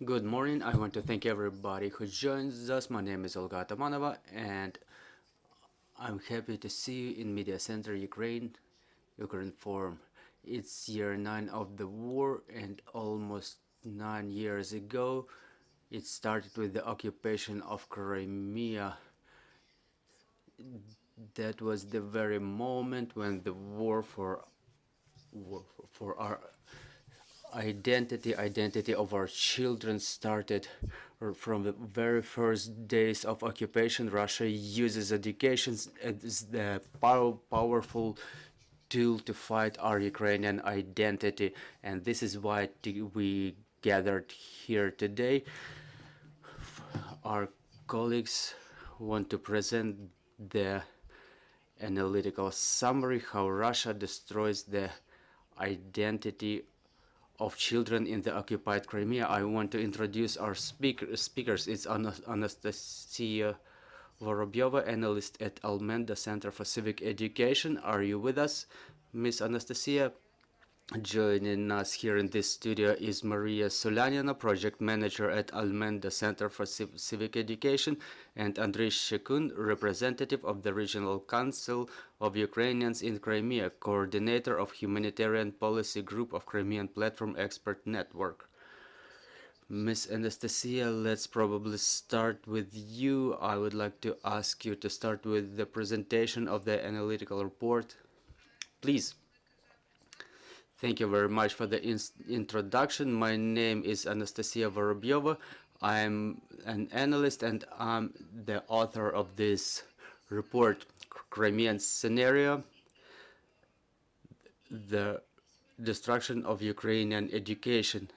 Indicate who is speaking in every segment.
Speaker 1: Good morning. I want to thank everybody who joins us. My name is Olga Atamanova, and I'm happy to see you in Media Center Ukraine Forum. It's year 9 of the war, and almost 9 years ago, it started with the occupation of Crimea. That was the very moment when the war for our identity of our children started. From the very first days of occupation. Russia uses education as the powerful tool to fight our Ukrainian identity, and this is why we gathered here today. Our colleagues want to present the analytical summary how Russia destroys the identity of children in the occupied Crimea. I want to introduce our speakers. It's Anastasia Vorobyova, analyst at Almenda Center for Civic Education. Are you with us, Miss Anastasia? Joining us here in this studio is Maria Solyanina, project manager at Almenda Center for Civic Education, and Andrei Shekun, representative of the Regional Council of Ukrainians in Crimea, coordinator of Humanitarian Policy Group of Crimean Platform Expert Network. Miss Anastasia, let's probably start with you. I would like to ask you to start with the presentation of the analytical report. Please. Thank you very much for the introduction. My name is Anastasia Vorobyova. I'm an analyst and I'm the author of this report, Crimean Scenario, the Destruction of Ukrainian Education.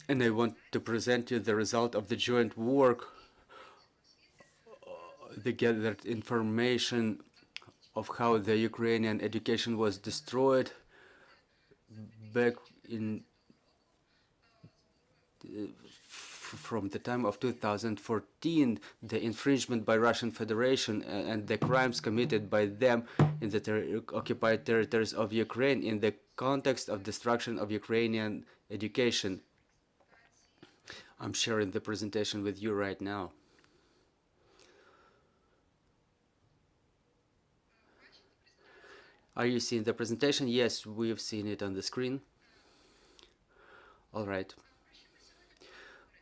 Speaker 1: And I want to present you the result of the joint work, the gathered information of how the Ukrainian education was destroyed back in from the time of 2014, the infringement by Russian Federation and the crimes committed by them in the occupied territories of Ukraine in the context of destruction of Ukrainian education. I'm sharing the presentation with you right now. Are you seeing the presentation? Yes, we've seen it on the screen. All right.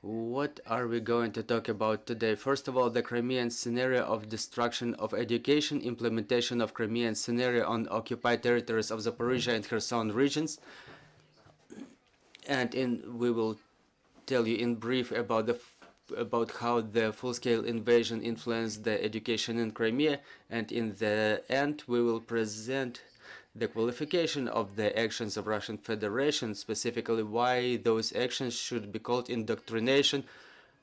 Speaker 1: What are we going to talk about today? First of all, the Crimean scenario of destruction of education, implementation of Crimean scenario on occupied territories of Zaporizhia and Kherson regions. And we will tell you in brief about how the full-scale invasion influenced the education in Crimea, and in the end we will present the qualification of the actions of Russian Federation, specifically why those actions should be called indoctrination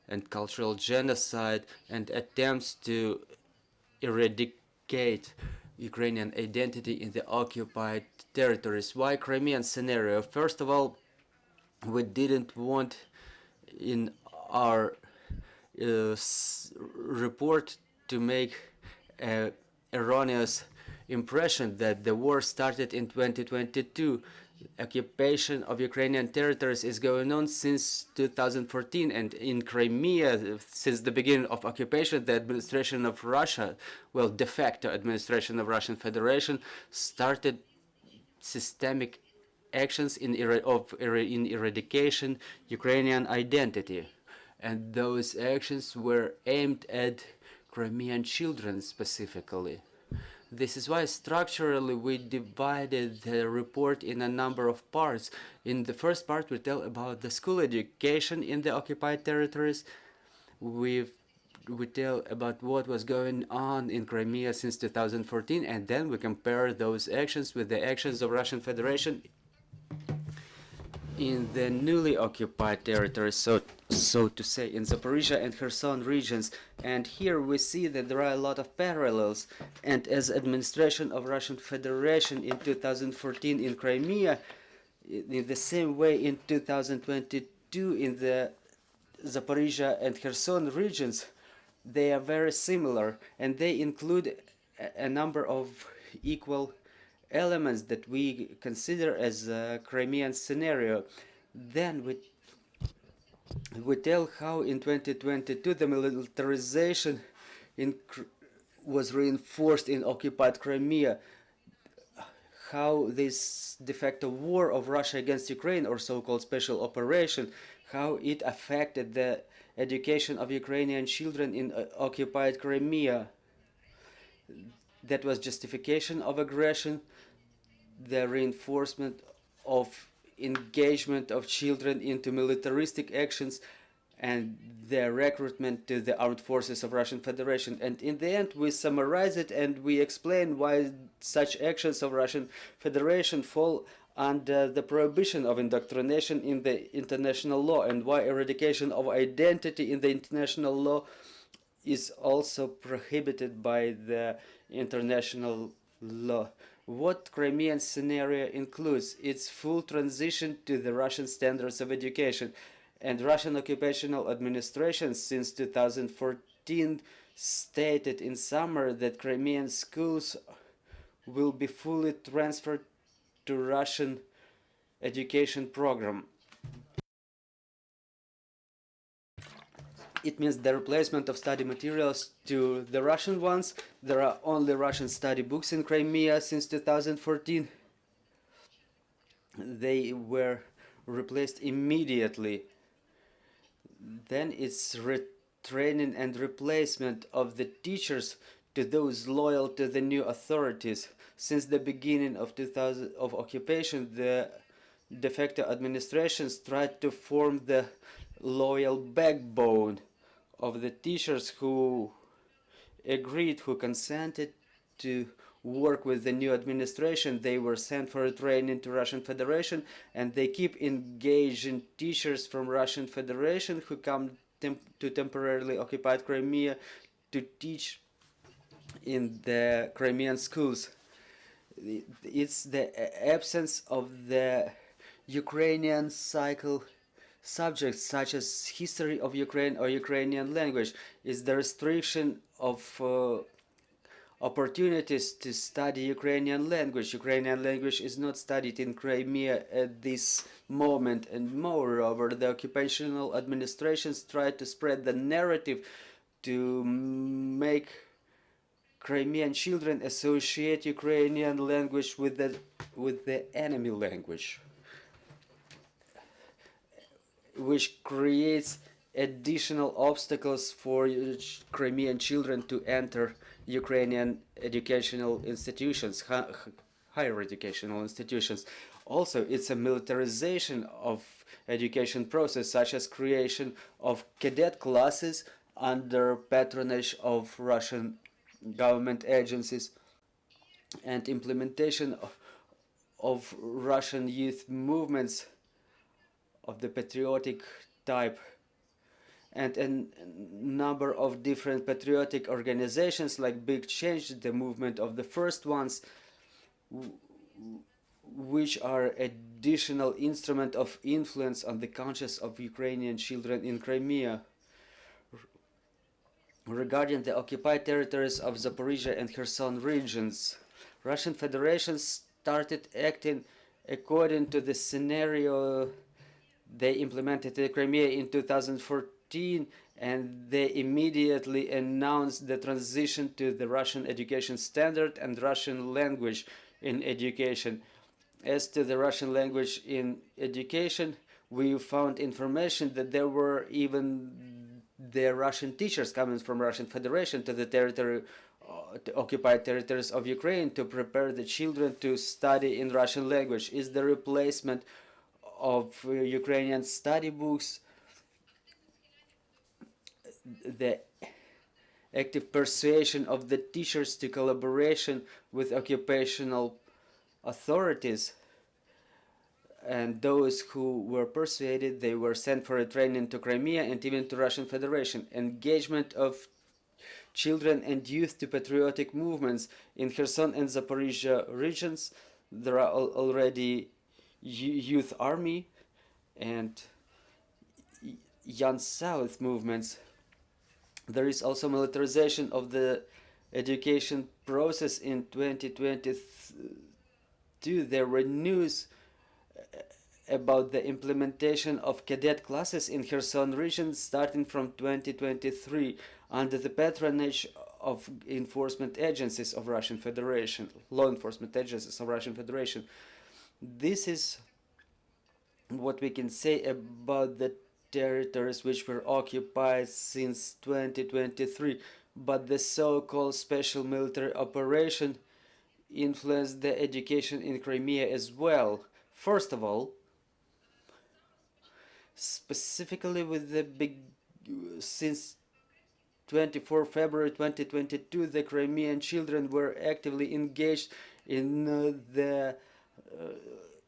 Speaker 1: and cultural genocide and attempts to eradicate Ukrainian identity in the occupied territories. Why Crimean scenario? First of all, we didn't want in our report to make an erroneous impression that the war started in 2022. Occupation of Ukrainian territories is going on since 2014, and in Crimea, since the beginning of occupation, the administration of Russia, well, de facto administration of Russian Federation, started systemic actions in eradication Ukrainian identity. And those actions were aimed at Crimean children specifically. This is why structurally we divided the report in a number of parts. In the first part, we tell about the school education in the occupied territories. We tell about what was going on in Crimea since 2014, and then we compare those actions with the actions of Russian Federation in the newly occupied territories, so to say, in Zaporizhia and Kherson regions. And here we see that there are a lot of parallels. And as administration of Russian Federation in 2014 in Crimea, in the same way in 2022 in the Zaporizhia and Kherson regions, they are very similar, and they include a number of equal elements that we consider as a Crimean scenario. Then we We tell how in 2022 the militarization was reinforced in occupied Crimea, how this de facto war of Russia against Ukraine, or so-called special operation, how it affected the education of Ukrainian children in occupied Crimea. That was justification of aggression, the reinforcement of engagement of children into militaristic actions, and their recruitment to the armed forces of Russian Federation. And in the end, we summarize it and we explain why such actions of Russian Federation fall under the prohibition of indoctrination in the international law, and why eradication of identity in the international law is also prohibited by the international law. What Crimean scenario includes its full transition to the Russian standards of education, and Russian occupational administration since 2014 stated in summer that Crimean schools will be fully transferred to Russian education program. It means the replacement of study materials to the Russian ones. There are only Russian study books in Crimea since 2014. They were replaced immediately. Then it's retraining and replacement of the teachers to those loyal to the new authorities. Since the beginning of occupation, the de facto administrations tried to form the loyal backbone of the teachers who agreed, who consented to work with the new administration. They were sent for a training to Russian Federation, and they keep engaging teachers from Russian Federation who come to temporarily occupied Crimea to teach in the Crimean schools. It's the absence of the Ukrainian cycle subjects such as history of Ukraine or Ukrainian language, is the restriction of opportunities to study Ukrainian language. Ukrainian language is not studied in Crimea at this moment, and moreover, the occupational administrations try to spread the narrative to make Crimean children associate Ukrainian language with the enemy language, which creates additional obstacles for Crimean children to enter Ukrainian educational institutions, higher educational institutions. Also, it's a militarization of education process, such as creation of cadet classes under patronage of Russian government agencies, and implementation of Russian youth movements of the patriotic type, and a number of different patriotic organizations like Big Change, the movement of the first ones, which are additional instrument of influence on the conscience of Ukrainian children in Crimea. Regarding the occupied territories of Zaporizhia and Kherson regions, Russian Federation started acting according to the scenario they implemented in Crimea in 2014, and they immediately announced the transition to the Russian education standard and Russian language in education. As to the Russian language in education, we found information that there were even the Russian teachers coming from Russian Federation to the territory, to occupied territories of Ukraine, to prepare the children to study in Russian language. Is the replacement of Ukrainian study books, the active persuasion of the teachers to collaboration with occupational authorities, and those who were persuaded, they were sent for a training to Crimea and even to Russian Federation. Engagement of children and youth to patriotic movements in Kherson and Zaporizhia regions. There are already youth army and Young South movements. There is also militarization of the education process in 2022. There were news about the implementation of cadet classes in Kherson region starting from 2023 under the patronage of enforcement agencies of Russian Federation, law enforcement agencies of Russian Federation. This is what we can say about the territories which were occupied since 2023, but the so-called special military operation influenced the education in Crimea as well. First of all, specifically with the since 24 February 2022, the Crimean children were actively engaged in the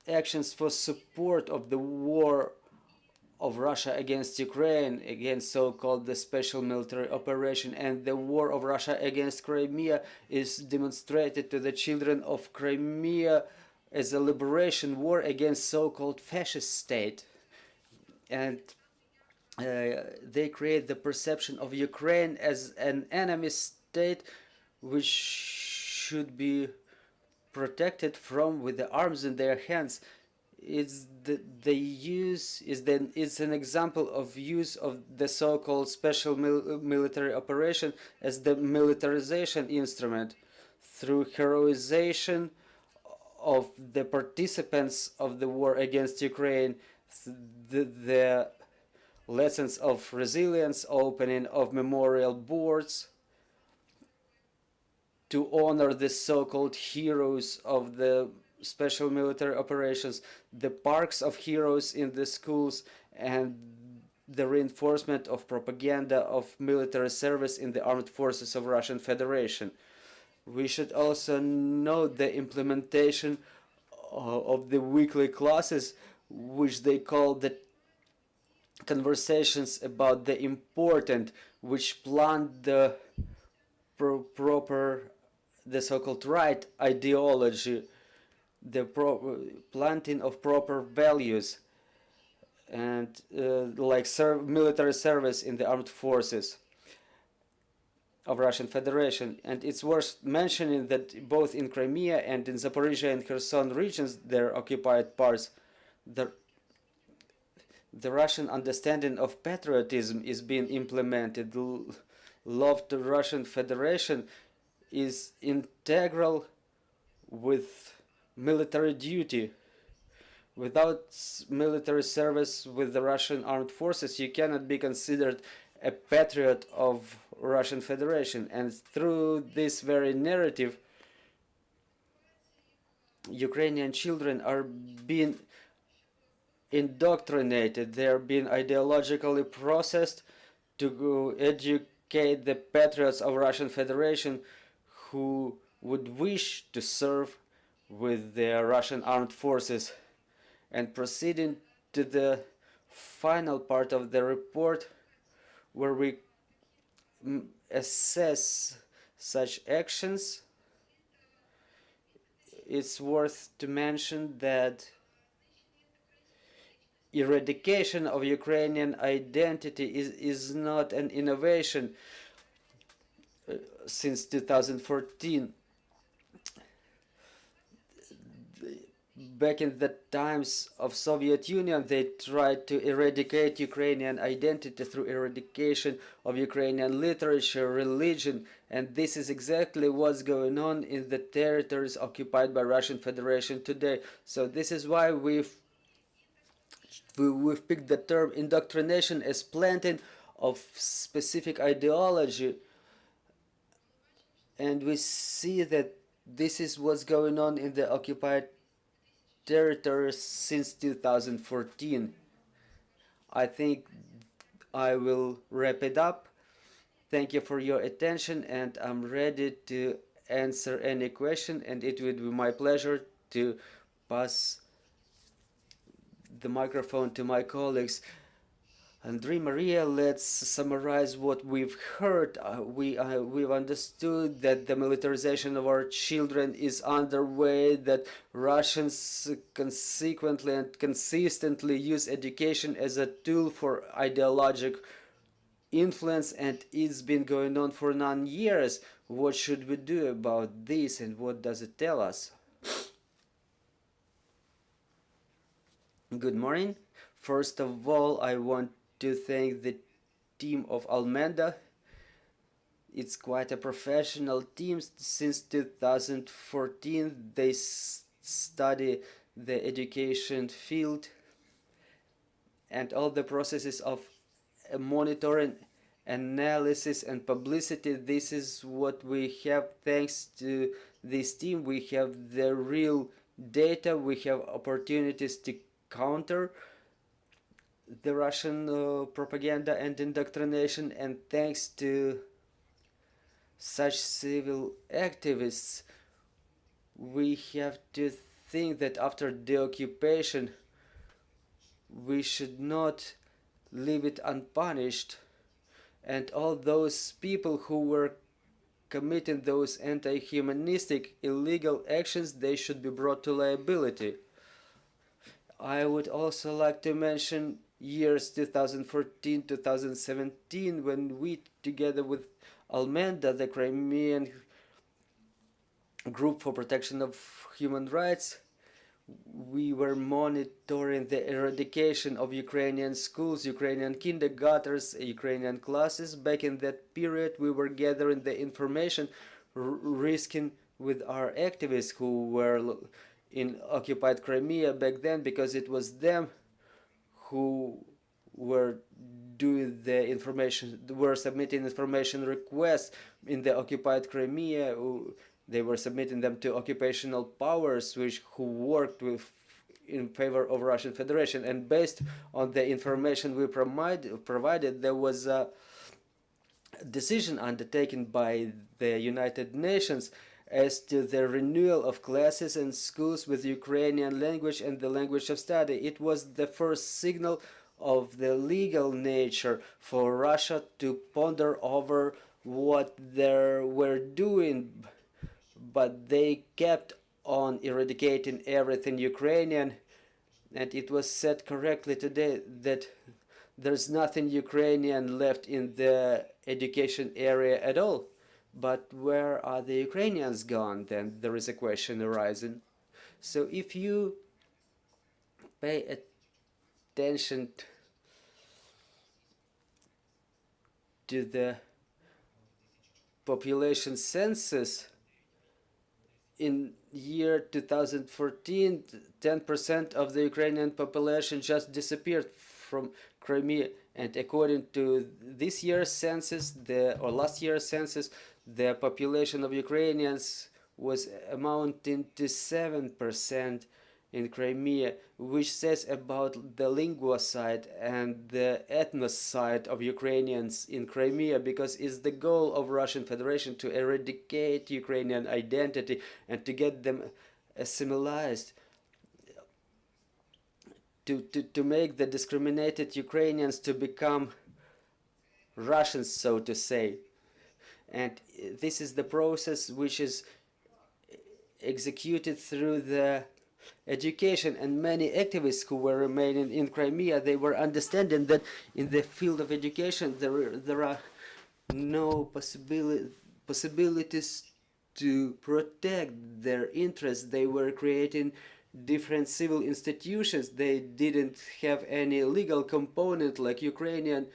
Speaker 1: actions for support of the war of Russia against Ukraine, against so-called the special military operation, and the war of Russia against Crimea is demonstrated to the children of Crimea as a liberation war against so-called fascist state. And they create the perception of Ukraine as an enemy state which should be protected from with the arms in their hands. It's an example of use of the so-called special military operation as the militarization instrument through heroization of the participants of the war against Ukraine, the lessons of resilience, opening of memorial boards to honor the so-called heroes of the special military operations, the parks of heroes in the schools, and the reinforcement of propaganda of military service in the armed forces of Russian Federation. We should also note the implementation of the weekly classes, which they call the conversations about the important, which plant the the so-called right ideology, the planting of proper values, and like military service in the armed forces of Russian Federation. And it's worth mentioning that both in Crimea and in Zaporizhia and Kherson regions, their occupied parts, the Russian understanding of patriotism is being implemented. Love to Russian Federation is integral with military duty. Without military service with the Russian armed forces, you cannot be considered a patriot of Russian Federation. And through this very narrative, Ukrainian children are being indoctrinated, they are being ideologically processed to educate the patriots of Russian Federation who would wish to serve with the Russian armed forces. And proceeding to the final part of the report, where we assess such actions, it's worth to mention that eradication of Ukrainian identity is not an innovation since 2014. Back in the times of Soviet Union, they tried to eradicate Ukrainian identity through eradication of Ukrainian literature, religion, and this is exactly what's going on in the territories occupied by Russian Federation today. So this is why we've picked the term indoctrination as planting of specific ideology, and we see that this is what's going on in the occupied territories since 2014. I think I will wrap it up. Thank you for your attention, and I'm ready to answer any question, and it would be my pleasure to pass the microphone to my colleagues. Andrei, Maria, let's summarize what we've heard. We've understood that the militarization of our children is underway, that Russians consequently and consistently use education as a tool for ideologic influence, and it's been going on for 9 years. What should we do about this, and what does it tell us? Good morning. First of all, I want to thank the team of Almenda. It's quite a professional team. Since 2014, they study the education field and all the processes of monitoring, analysis, and publicity. This is what we have thanks to this team. We have the real data, we have opportunities to counter the Russian propaganda and indoctrination, and thanks to such civil activists, we have to think that after the occupation, we should not leave it unpunished, and all those people who were committing those anti-humanistic illegal actions, they should be brought to liability. I would also like to mention years 2014-2017 when we, together with Almenda, the Crimean group for protection of human rights, we were monitoring the eradication of Ukrainian schools, Ukrainian kindergartens, Ukrainian classes. Back in that period, we were gathering the information, risking with our activists who were in occupied Crimea back then, because it was them who were doing the information, were submitting information requests in the occupied Crimea. They were submitting them to occupational powers who worked in favor of Russian Federation, and based on the information we provided, there was a decision undertaken by the United Nations as to the renewal of classes and schools with Ukrainian language and the language of study. It was the first signal of the legal nature for Russia to ponder over what they were doing, but they kept on eradicating everything Ukrainian, and it was said correctly today that there's nothing Ukrainian left in the education area at all. But where are the Ukrainians gone? Then there is a question arising. So if you pay attention to the population census, in year 2014, 10% of the Ukrainian population just disappeared from Crimea. And according to this year's census, or last year's census, the population of Ukrainians was amounting to 7% in Crimea, which says about the lingua side and the ethnos side of Ukrainians in Crimea, because it's the goal of Russian Federation to eradicate Ukrainian identity and to get them assimilated, to make the discriminated Ukrainians to become Russians, so to say. And this is the process which is executed through the education, and many activists who were remaining in Crimea, they were understanding that in the field of education there are no possibilities to protect their interests. They were creating different civil institutions. They didn't have any legal component like Ukrainian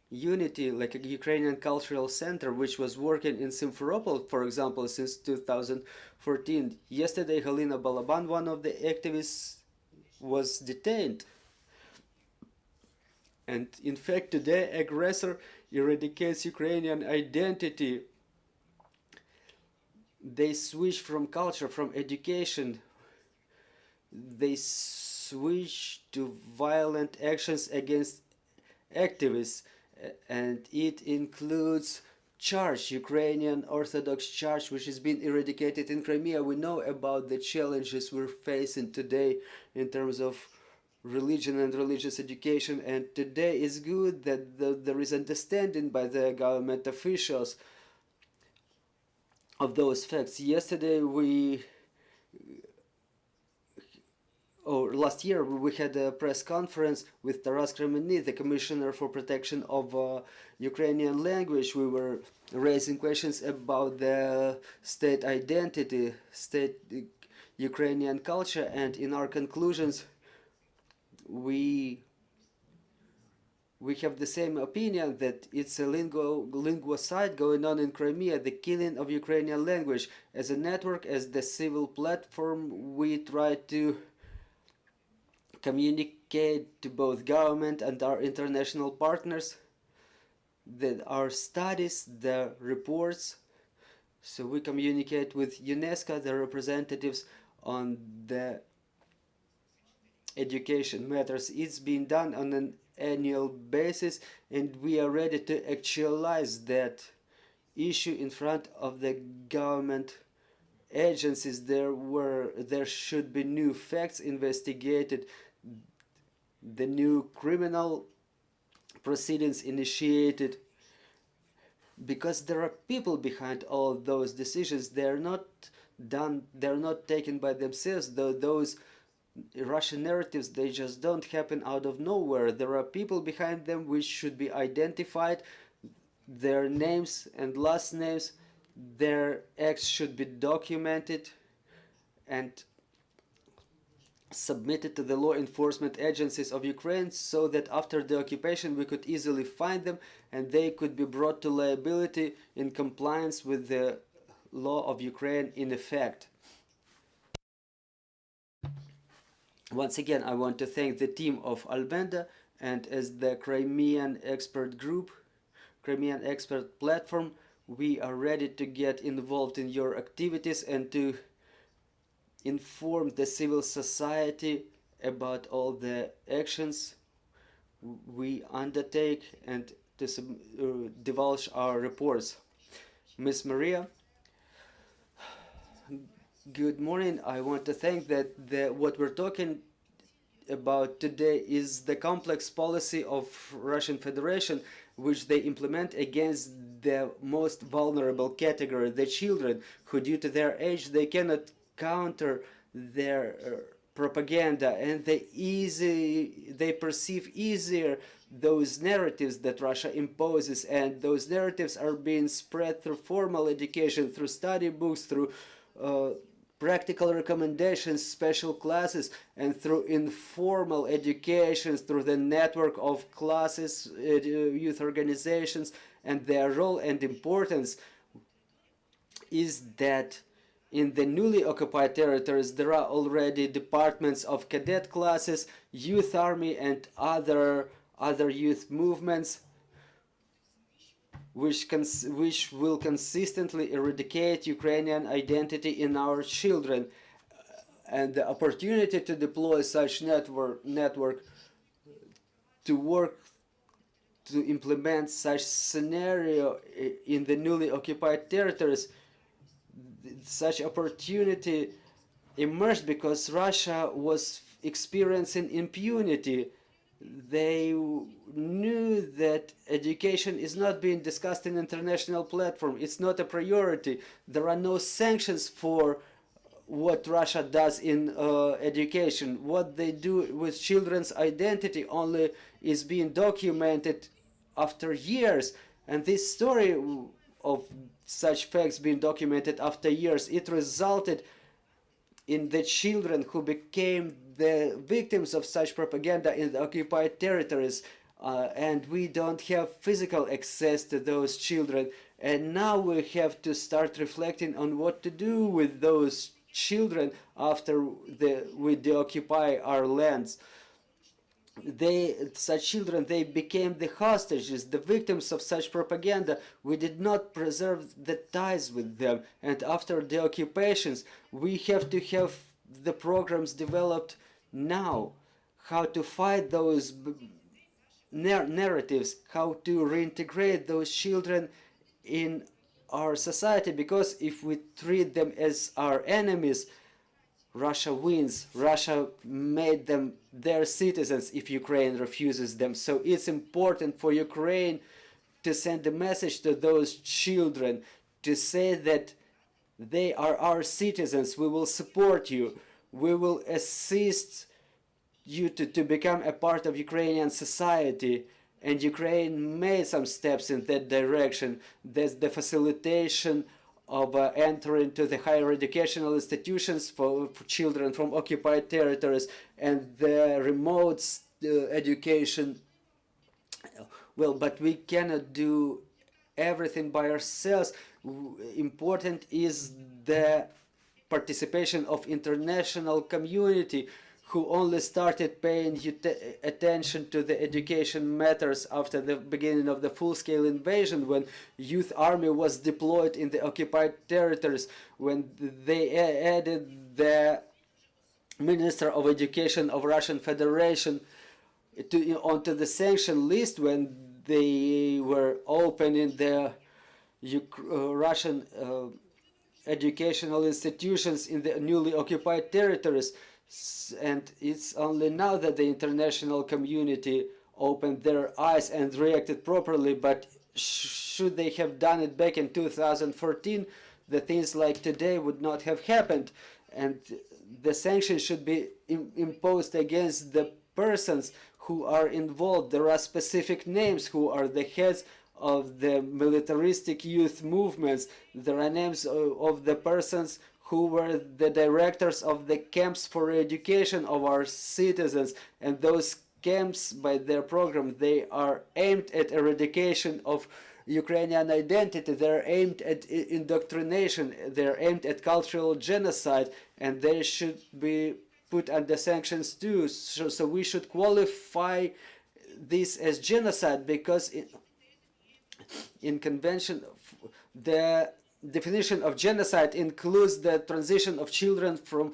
Speaker 1: Unity, like a Ukrainian Cultural Center, which was working in Simferopol, for example, since 2014. Yesterday, Halina Balaban, one of the activists, was detained. And in fact, today, aggressor eradicates Ukrainian identity. They switch from culture, from education. They switch to violent actions against activists. And it includes Church, Ukrainian Orthodox Church, which has been eradicated in Crimea. We know about the challenges we're facing today in terms of religion and religious education, and today is good that there is understanding by the government officials of those facts. Yesterday last year we had a press conference with Taras Crimean, the Commissioner for Protection of Ukrainian Language. We were raising questions about the state identity, state Ukrainian culture, and in our conclusions we have the same opinion that it's a linguocide going on in Crimea, the killing of Ukrainian language. As a network, as the civil platform, we try to communicate to both government and our international partners that our studies, the reports, so we communicate with UNESCO, the representatives on the education matters. It's being done on an annual basis, and we are ready to actualize that issue in front of the government agencies. There should be new facts investigated, the new criminal proceedings initiated, because there are people behind all those decisions. They're not taken by themselves. Those Russian narratives, they just don't happen out of nowhere. There are people behind them which should be identified, their names and last names, their acts should be documented and submitted to the law enforcement agencies of Ukraine, so that after the occupation we could easily find them and they could be brought to liability in compliance with the law of Ukraine in effect. Once again, I want to thank the team of Almenda, and as the Crimean expert group, Crimean expert platform, we are ready to get involved in your activities and to inform the civil society about all the actions we undertake and to divulge our reports. Ms. Maria, good morning. I want to thank that what we're talking about today is the complex policy of Russian Federation, which they implement against the most vulnerable category, the children, who due to their age they cannot counter their propaganda, and they perceive easier those narratives that Russia imposes, and those narratives are being spread through formal education, through study books, through practical recommendations, special classes, and through informal education, through the network of classes, youth organizations. And their role and importance is that in the newly occupied territories there are already departments of cadet classes, youth army, and other youth movements which will consistently eradicate Ukrainian identity in our children. And the opportunity to deploy such network to work to implement such scenario in the newly occupied territories, such opportunity emerged because Russia was experiencing impunity. They knew that education is not being discussed in international platform. It's not a priority. There are no sanctions for what Russia does in education. What they do with children's identity only is being documented after years. And this story of such facts being documented after years, it resulted in the children who became the victims of such propaganda in the occupied territories, and we don't have physical access to those children. And now we have to start reflecting on what to do with those children after we deoccupy our lands. Such children, they became the hostages, the victims of such propaganda. We did not preserve the ties with them, and after the occupations we have to have the programs developed now, how to fight those narratives, how to reintegrate those children in our society, because if we treat them as our enemies, Russia wins. Russia made them their citizens if Ukraine refuses them. So it's important for Ukraine to send a message to those children, to say that they are our citizens. We will support you. We will assist you to become a part of Ukrainian society. And Ukraine made some steps in that direction. There's the facilitation of entering to the higher educational institutions for children from occupied territories, and the remote education. Well, but we cannot do everything by ourselves. Important is the participation of international community, who only started paying attention to the education matters after the beginning of the full-scale invasion, when youth army was deployed in the occupied territories, when they added the Minister of Education of Russian Federation onto the sanction list, when they were opening the Russian educational institutions in the newly occupied territories. And it's only now that the international community opened their eyes and reacted properly, but should they have done it back in 2014, the things like today would not have happened, and the sanctions should be imposed against the persons who are involved. There are specific names who are the heads of the militaristic youth movements. There are names of the persons who were the directors of the camps for education of our citizens, and those camps, by their program, they are aimed at eradication of Ukrainian identity, they're aimed at indoctrination, they're aimed at cultural genocide, and they should be put under sanctions too. So we should qualify this as genocide, because in convention the definition of genocide includes the transition of children from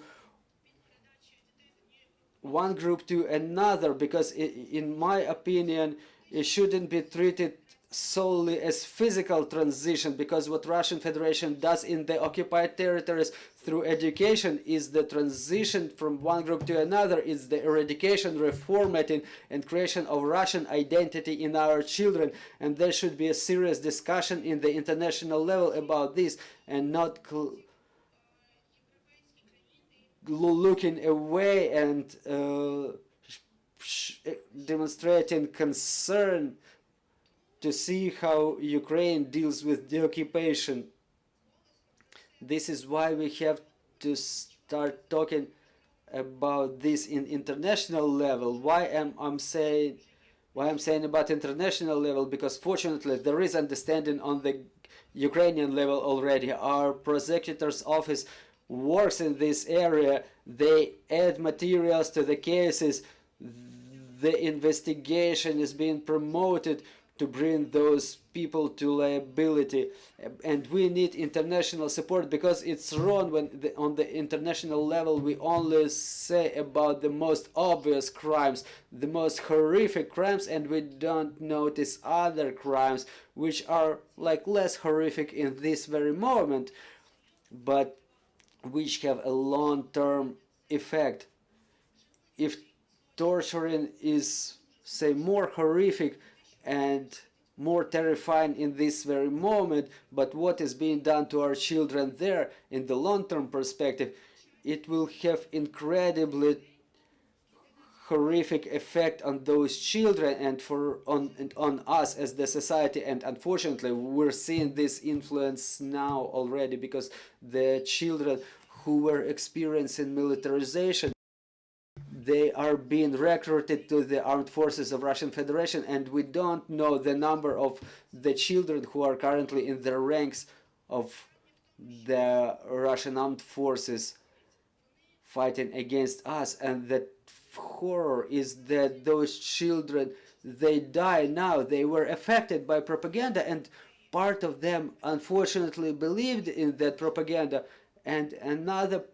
Speaker 1: one group to another, because in my opinion it shouldn't be treated solely as physical transition, because what Russian Federation does in the occupied territories through education is the transition from one group to another, is the eradication, reformatting, and creation of Russian identity in our children. And there should be a serious discussion in the international level about this, and not looking away and demonstrating concern to see how Ukraine deals with the occupation. This is why we have to start talking about this in international level. Why I'm saying about international level? Because fortunately there is understanding on the Ukrainian level already. Our prosecutor's office works in this area. They add materials to the cases. The investigation is being promoted to bring those people to liability, and we need international support, because it's wrong when on the international level we only say about the most obvious crimes, the most horrific crimes, and we don't notice other crimes which are like less horrific in this very moment, but which have a long-term effect. If torturing is, say, more horrific and more terrifying in this very moment, but what is being done to our children there in the long-term perspective, it will have incredibly horrific effect on those children and on us as the society. And unfortunately we're seeing this influence now already, because the children who were experiencing militarization, they are being recruited to the armed forces of Russian Federation, and we don't know the number of the children who are currently in the ranks of the Russian armed forces fighting against us. And the horror is that those children, they die now. They were affected by propaganda, and part of them unfortunately believed in that propaganda, and another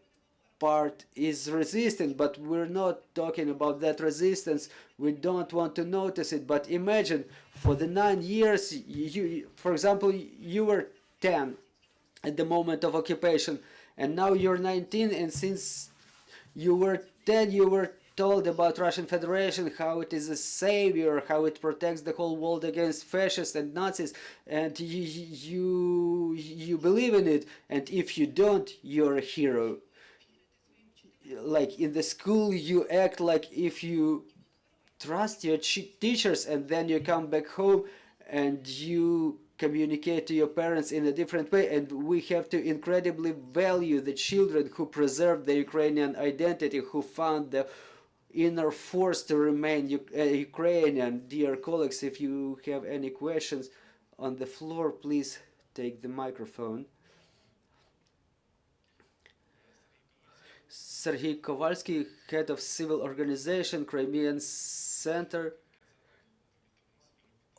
Speaker 1: part is resistant, but we're not talking about that resistance. We don't want to notice it. But imagine, for the 9 years, for example, you were 10 at the moment of occupation, and now you're 19, and since you were 10, you were told about Russian Federation, how it is a savior, how it protects the whole world against fascists and Nazis, and you believe in it, and if you don't, you're a hero. Like in the school, you act like if you trust your teachers, and then you come back home and you communicate to your parents in a different way, and we have to incredibly value the children who preserve the Ukrainian identity, who found the inner force to remain Ukrainian. Dear colleagues, if you have any questions on the floor, please take the microphone. Sergei Kovalsky, head of civil organization, Crimean Center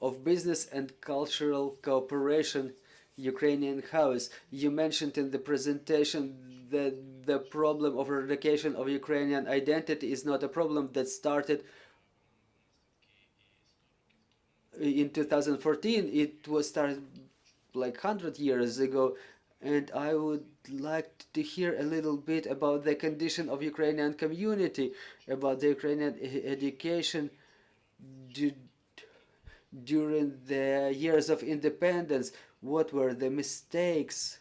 Speaker 1: of Business and Cultural Cooperation, Ukrainian House. You mentioned in the presentation that the problem of eradication of Ukrainian identity is not a problem that started in 2014. It was started like 100 years ago, and I would like to hear a little bit about the condition of Ukrainian community, about the Ukrainian education during the years of independence. What were the mistakes?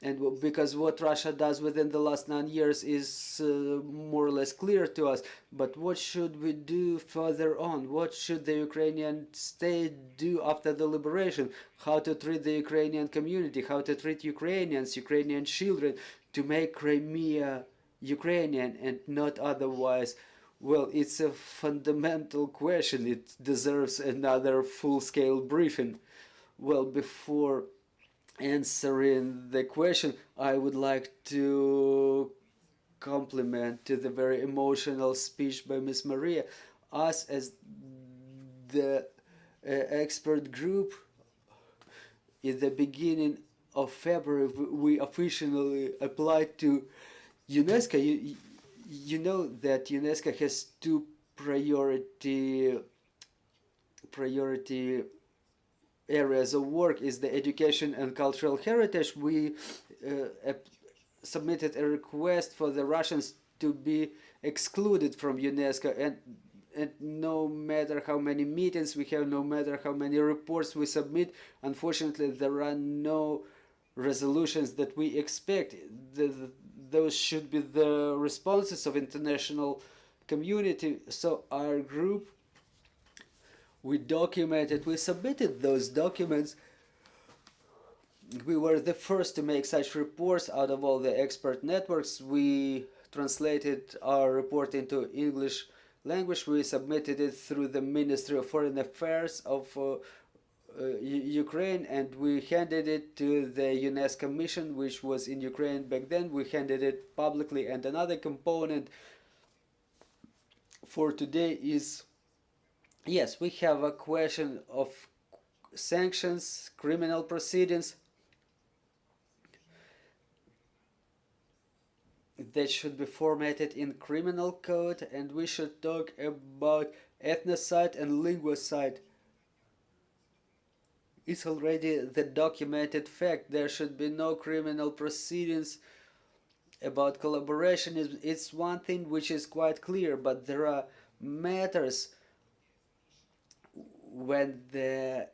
Speaker 1: And because what Russia does within the last 9 years is more or less clear to us, but what should we do further on? What should the Ukrainian state do after the liberation? How to treat the Ukrainian community? How to treat Ukrainians, Ukrainian children, to make Crimea Ukrainian and not otherwise? Well, it's a fundamental question. It deserves another full-scale briefing. Well, before answering the question, I would like to compliment to the very emotional speech by Ms. Maria. Us as the expert group, in the beginning of February, we officially applied to UNESCO. You know that UNESCO has two priority areas of work is the education and cultural heritage. We submitted a request for the Russians to be excluded from UNESCO, and no matter how many meetings we have, no matter how many reports we submit, unfortunately there are no resolutions that we expect. Those should be the responses of international community. So our group, we submitted those documents. We were the first to make such reports out of all the expert networks. We translated our report into English language. We submitted it through the Ministry of Foreign Affairs of Ukraine, and we handed it to the UNESCO mission, which was in Ukraine back then. We handed it publicly. And another component for today is, yes, we have a question of sanctions, criminal proceedings that should be formatted in criminal code, and we should talk about ethnocide and linguicide. It's already the documented fact. There should be no criminal proceedings. About collaboration, it's one thing which is quite clear, but there are matters when the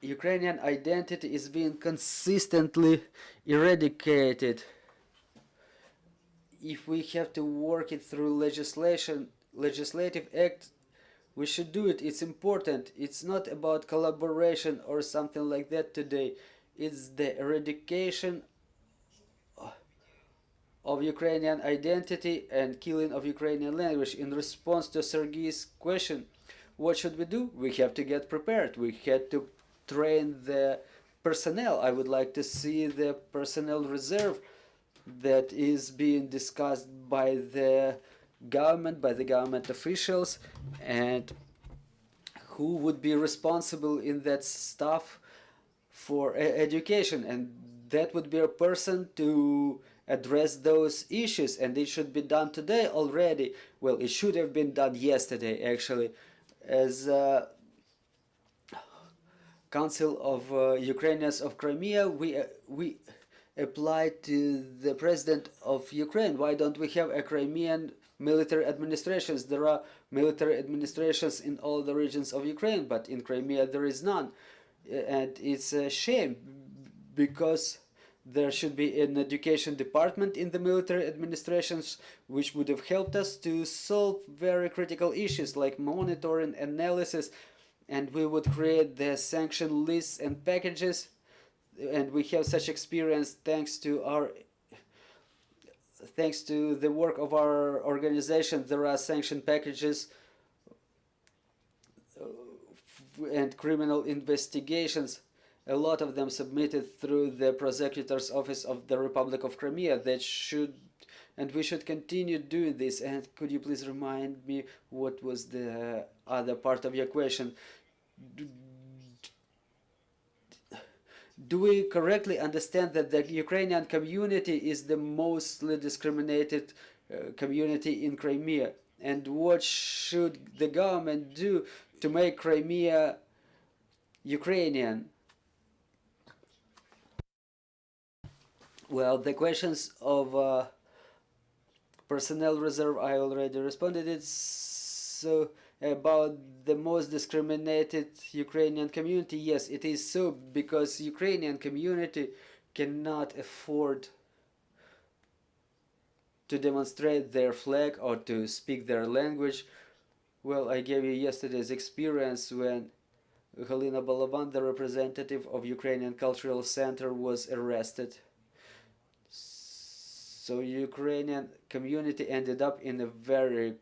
Speaker 1: Ukrainian identity is being consistently eradicated. If we have to work it through legislative act, we should do it. It's important. It's not about collaboration or something like that today. It's the eradication of Ukrainian identity and killing of Ukrainian language. In response to Sergei's question, what should we do? We have to get prepared. We had to train the personnel. I would like to see the personnel reserve that is being discussed by the government officials, and who would be responsible in that staff for education. And that would be a person to address those issues, and it should be done today already. Well, it should have been done yesterday, actually. As Council of Ukrainians of Crimea, we applied to the president of Ukraine. Why don't we have a Crimean military administrations? There are military administrations in all the regions of Ukraine, but in Crimea there is none. And it's a shame, because there should be an education department in the military administrations, which would have helped us to solve very critical issues like monitoring, analysis, and we would create the sanction lists and packages, and we have such experience thanks to the work of our organization. There are sanction packages and criminal investigations, a lot of them submitted through the prosecutor's office of the Republic of Crimea. And we should continue doing this. And could you please remind me what was the other part of your question? Do we correctly understand that the Ukrainian community is the mostly discriminated community in Crimea? And what should the government do to make Crimea Ukrainian? Well, the questions of personnel reserve, I already responded it. So about the most discriminated Ukrainian community, yes, it is so, because Ukrainian community cannot afford to demonstrate their flag or to speak their language. Well, I gave you yesterday's experience when Galina Balaban, the representative of Ukrainian Cultural Center, was arrested. So Ukrainian community ended up in a very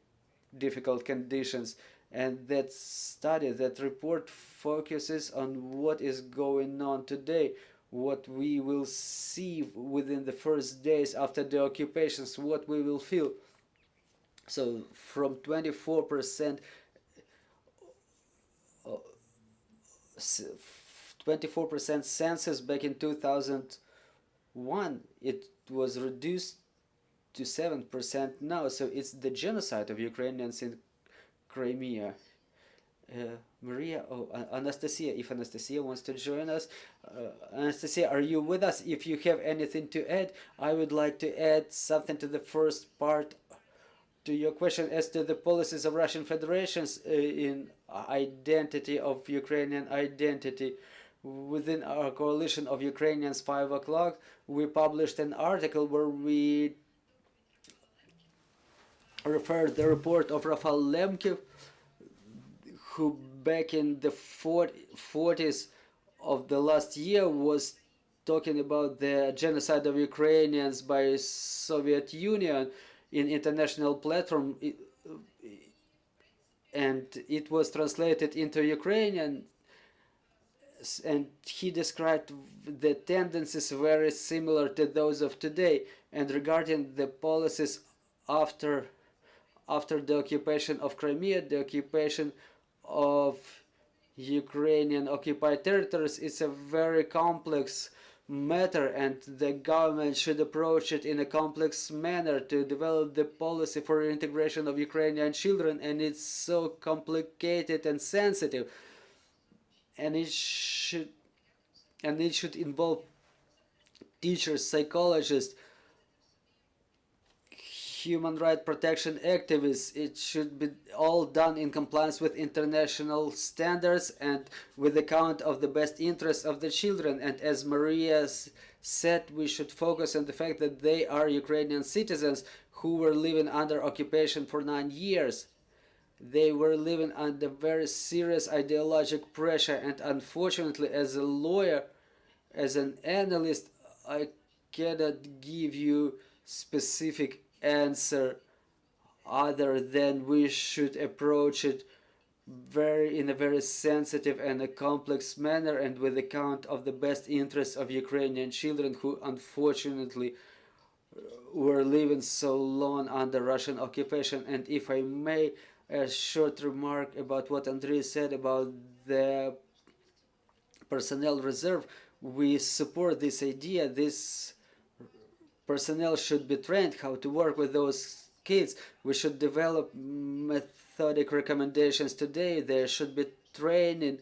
Speaker 1: difficult conditions, and that study, that report focuses on what is going on today, what we will see within the first days after the occupations, what we will feel. So from 24% 24% census back in 2001, it was reduced to 7% now. So it's the genocide of Ukrainians in Crimea. Maria, Anastasia, if Anastasia wants to join us. Anastasia, are you with us? If you have anything to add, I would like to add something to the first part to your question as to the policies of Russian Federation's in identity of Ukrainian identity. Within our coalition of Ukrainians 5 o'clock, we published an article where we referred the report of Rafal Lemke, who back in the 40s of the last year was talking about the genocide of Ukrainians by Soviet Union in International Platform, and it was translated into Ukrainian, and he described the tendencies very similar to those of today. And regarding the policies after the occupation of Crimea, the occupation of Ukrainian occupied territories, is a very complex matter, and the government should approach it in a complex manner to develop the policy for integration of Ukrainian children. And it's so complicated and sensitive, and it should involve teachers, psychologists, human rights protection activists. It should be all done in compliance with international standards and with account of the best interests of the children. And as Maria said, we should focus on the fact that they are Ukrainian citizens who were living under occupation for 9 years. They were living under very serious ideological pressure, and unfortunately, as a lawyer, as an analyst, I cannot give you specific answer other than we should approach it in a very sensitive and a complex manner, and with account of the best interests of Ukrainian children who unfortunately were living so long under Russian occupation. And if I may, a short remark about what Andrei said about the personnel reserve. We support this idea. This personnel should be trained how to work with those kids. We should develop methodic recommendations today. There should be training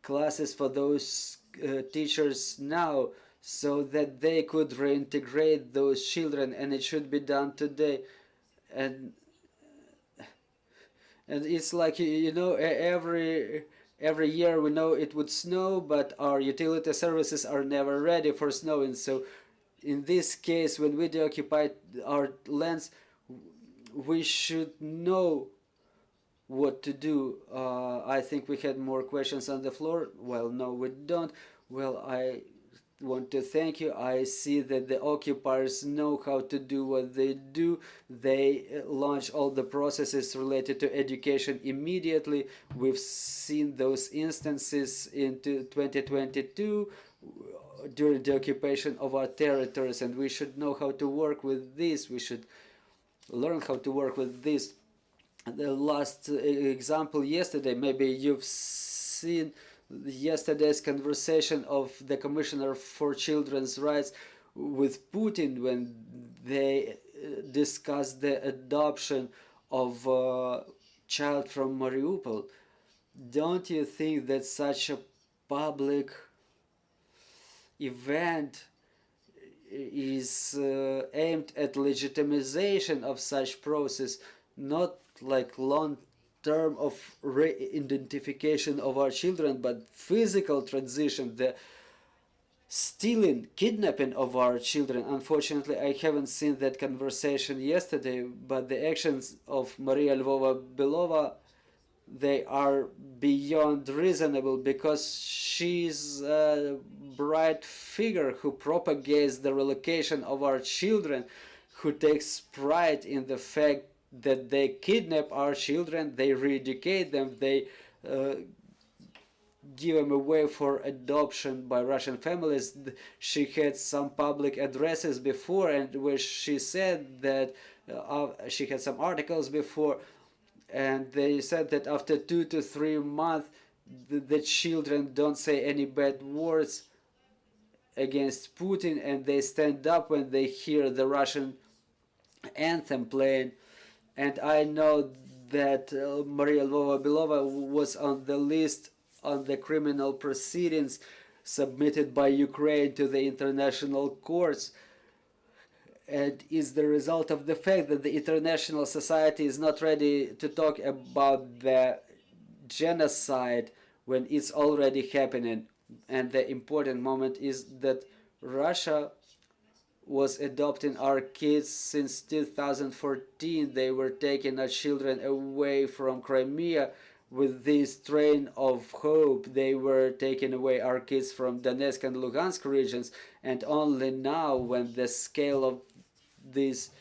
Speaker 1: classes for those teachers now, so that they could reintegrate those children, and it should be done today. And it's like, you know, every year we know it would snow, but our utility services are never ready for snowing. So in this case, when we deoccupy our lands, we should know what to do. I think we had more questions on the floor. Well, no, we don't. Well, I want to thank you. I see that the occupiers know how to do what they do. They launch all the processes related to education immediately. We've seen those instances in 2022 during the occupation of our territories, and we should know how to work with this. We should learn how to work with this. The last example yesterday, maybe you've seen yesterday's conversation of the Commissioner for Children's Rights with Putin when they discussed the adoption of a child from Mariupol. Don't you think that such a public event is aimed at legitimization of such process, not like long term of re-identification of our children, but physical transition, the stealing, kidnapping of our children? Unfortunately, I haven't seen that conversation yesterday, but the actions of Maria Lvova Belova, they are beyond reasonable, because she's a bright figure who propagates the relocation of our children, who takes pride in the fact that they kidnap our children, they re-educate them, they give them away for adoption by Russian families. She had some public addresses before, and where she said that she had some articles before, and they said that after 2 to 3 months the children don't say any bad words against Putin, and they stand up when they hear the Russian anthem playing. And I know that Maria Lvova Belova was on the list on the criminal proceedings submitted by Ukraine to the international courts, and is the result of the fact that the international society is not ready to talk about the genocide when it's already happening. And the important moment is that Russia was adopting our kids since 2014. They were taking our children away from Crimea with this train of hope. They were taking away our kids from Donetsk and Lugansk regions, and only now, when the scale of this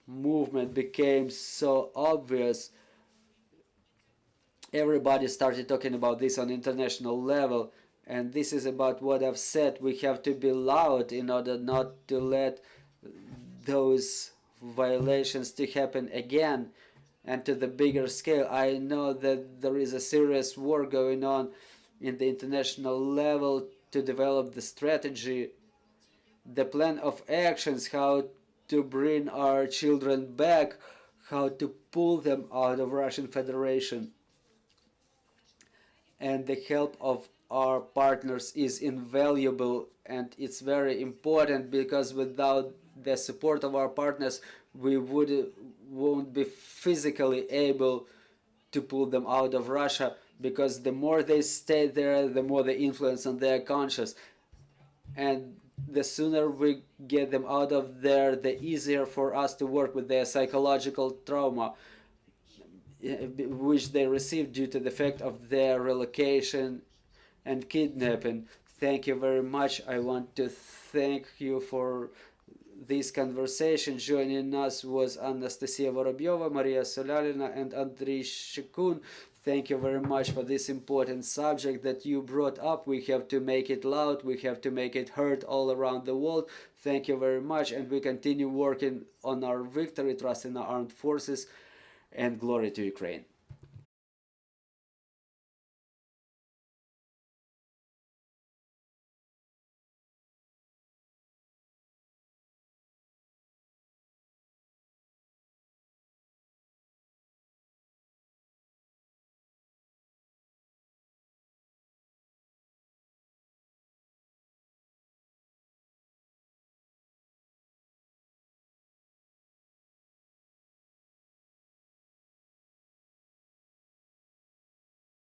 Speaker 1: movement became so obvious, everybody started talking about this on international level. And this is about what I've said. We have to be loud in order not to let those violations to happen again and to the bigger scale. I know that there is a serious war going on in the international level to develop the strategy, the plan of actions, how to bring our children back, how to pull them out of Russian Federation. And the help of our partners is invaluable, and it's very important, because without the support of our partners we won't be physically able to pull them out of Russia, because the more they stay there, the more they influence on their conscience, and the sooner we get them out of there, the easier for us to work with their psychological trauma which they received due to the fact of their relocation and kidnapping. Thank you very much. I want to thank you for this conversation. Joining us was Anastasia Vorobyova, Maria Solalina, and Andriy Shikun. Thank you very much for this important subject that you brought up. We have to make it loud. We have to make it heard all around the world. Thank you very much. And we continue working on our victory, trust in our armed forces, and glory to Ukraine.